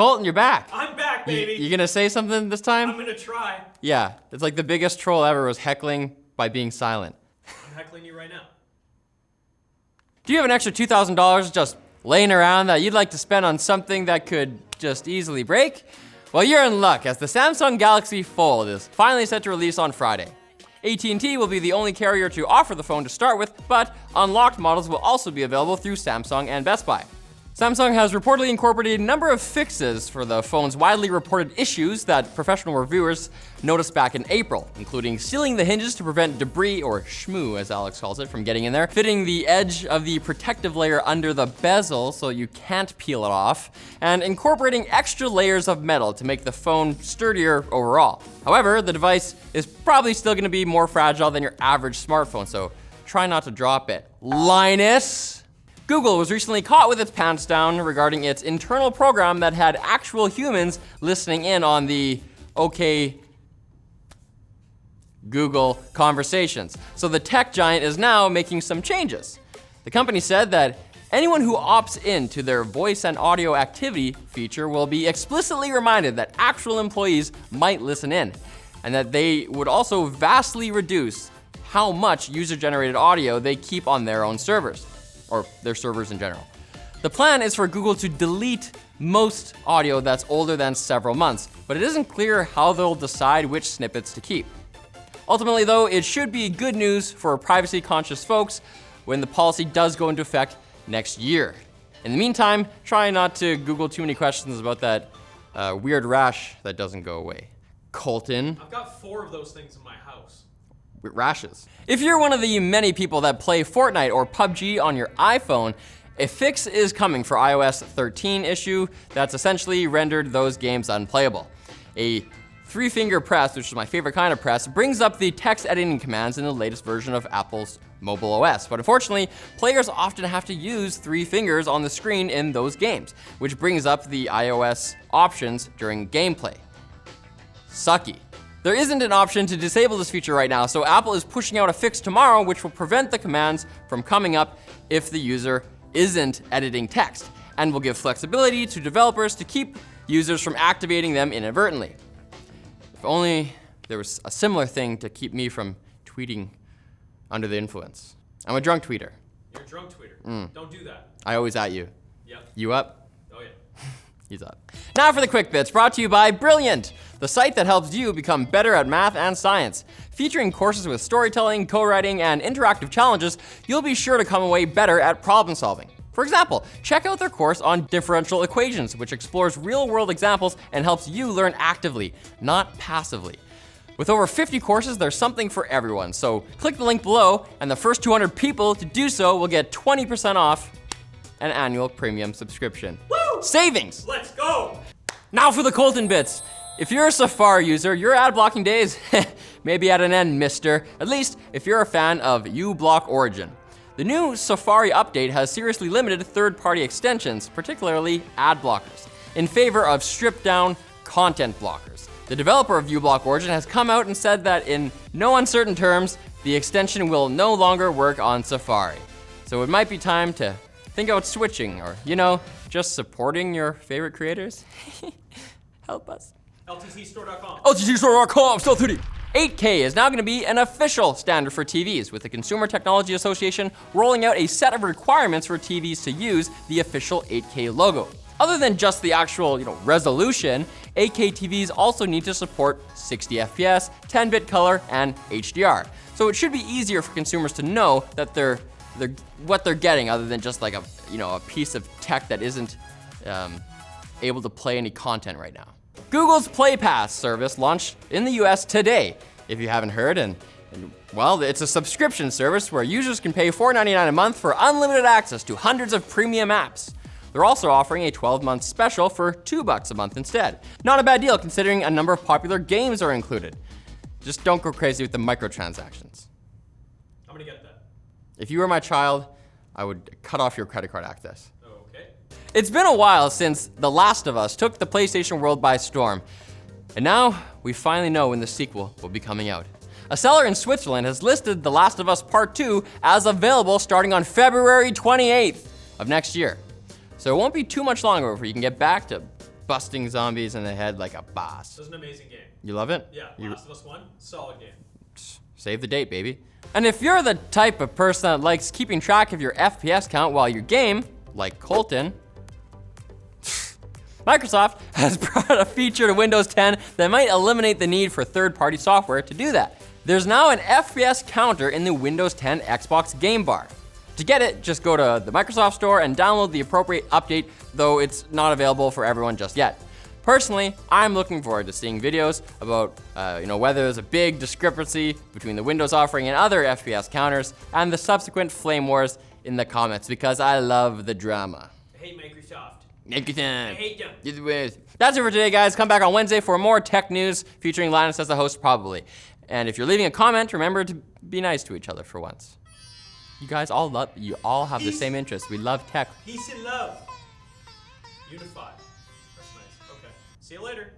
Colton, you're back. I'm back, baby. You gonna say something this time? I'm gonna try. Yeah, it's like the biggest troll ever was heckling by being silent. I'm heckling you right now. Do you have an extra $2,000 just laying around that you'd like to spend on something that could just easily break? Well, you're in luck, as the Samsung Galaxy Fold is finally set to release on Friday. AT&T will be the only carrier to offer the phone to start with, but unlocked models will also be available through Samsung and Best Buy. Samsung has reportedly incorporated a number of fixes for the phone's widely reported issues that professional reviewers noticed back in April, including sealing the hinges to prevent debris, or shmoo as Alex calls it, from getting in there, fitting the edge of the protective layer under the bezel so you can't peel it off, and incorporating extra layers of metal to make the phone sturdier overall. However, the device is probably still going to be more fragile than your average smartphone, so try not to drop it. Linus! Google was recently caught with its pants down regarding its internal program that had actual humans listening in on the OK Google conversations. So the tech giant is now making some changes. The company said that anyone who opts into their voice and audio activity feature will be explicitly reminded that actual employees might listen in, and that they would also vastly reduce how much user-generated audio they keep on their own servers, or their servers in general. The plan is for Google to delete most audio that's older than several months, but it isn't clear how they'll decide which snippets to keep. Ultimately though, it should be good news for privacy-conscious folks when the policy does go into effect next year. In the meantime, try not to Google too many questions about that weird rash that doesn't go away. Colton. I've got 4 of those things in my house. Rashes. If you're one of the many people that play Fortnite or PUBG on your iPhone, a fix is coming for iOS 13 issue that's essentially rendered those games unplayable. A 3-finger press, which is my favorite kind of press, brings up the text editing commands in the latest version of Apple's mobile OS. But unfortunately, players often have to use 3 fingers on the screen in those games, which brings up the iOS options during gameplay. Sucky. There isn't an option to disable this feature right now, so Apple is pushing out a fix tomorrow which will prevent the commands from coming up if the user isn't editing text, and will give flexibility to developers to keep users from activating them inadvertently. If only there was a similar thing to keep me from tweeting under the influence. I'm a drunk tweeter. You're a drunk tweeter. Don't do that. I always at you. Yep. You up? Oh yeah. He's up. Now for the quick bits, brought to you by Brilliant, the site that helps you become better at math and science. Featuring courses with storytelling, co-writing, and interactive challenges, you'll be sure to come away better at problem solving. For example, check out their course on differential equations, which explores real-world examples and helps you learn actively, not passively. With over 50 courses, there's something for everyone, so click the link below, and the first 200 people to do so will get 20% off an annual premium subscription. Woo! Savings! Let's go! Now for the Colton bits. If you're a Safari user, your ad blocking days may be at an end, mister. At least if you're a fan of uBlock Origin. The new Safari update has seriously limited third-party extensions, particularly ad blockers, in favor of stripped-down content blockers. The developer of uBlock Origin has come out and said that in no uncertain terms, the extension will no longer work on Safari. So it might be time to think about switching, or, just supporting your favorite creators. Help us. LTCstore.com. LTCstore.com, still 30. 8K is now going to be an official standard for TVs, with the Consumer Technology Association rolling out a set of requirements for TVs to use the official 8K logo. Other than just the actual, resolution, 8K TVs also need to support 60 FPS, 10-bit color, and HDR. So it should be easier for consumers to know that they're what they're getting, other than just like a piece of tech that isn't able to play any content right now. Google's Playpast service launched in the US today, if you haven't heard, and it's a subscription service where users can pay $4.99 a month for unlimited access to hundreds of premium apps. They're also offering a 12-month special for $2 a month instead. Not a bad deal considering a number of popular games are included. Just don't go crazy with the microtransactions. I'm gonna get that. If you were my child, I would cut off your credit card access. Okay. It's been a while since The Last of Us took the PlayStation world by storm, and now we finally know when the sequel will be coming out. A seller in Switzerland has listed The Last of Us Part 2 as available starting on February 28th of next year. So it won't be too much longer before you can get back to busting zombies in the head like a boss. This is an amazing game. You love it? Yeah, Last of Us 1, solid game. Save the date, baby. And if you're the type of person that likes keeping track of your FPS count while you game, like Colton, Microsoft has brought a feature to Windows 10 that might eliminate the need for third-party software to do that. There's now an FPS counter in the Windows 10 Xbox game bar. To get it, just go to the Microsoft Store and download the appropriate update, though it's not available for everyone just yet. Personally, I'm looking forward to seeing videos about whether there's a big discrepancy between the Windows offering and other FPS counters, and the subsequent flame wars in the comments, because I love the drama. I hate Microsoft. I hate them. That's it for today, guys. Come back on Wednesday for more tech news featuring Linus as the host, probably. And if you're leaving a comment, remember to be nice to each other for once. You guys all have the same interests. We love tech. Peace and love. Unify. That's nice. Okay. See you later.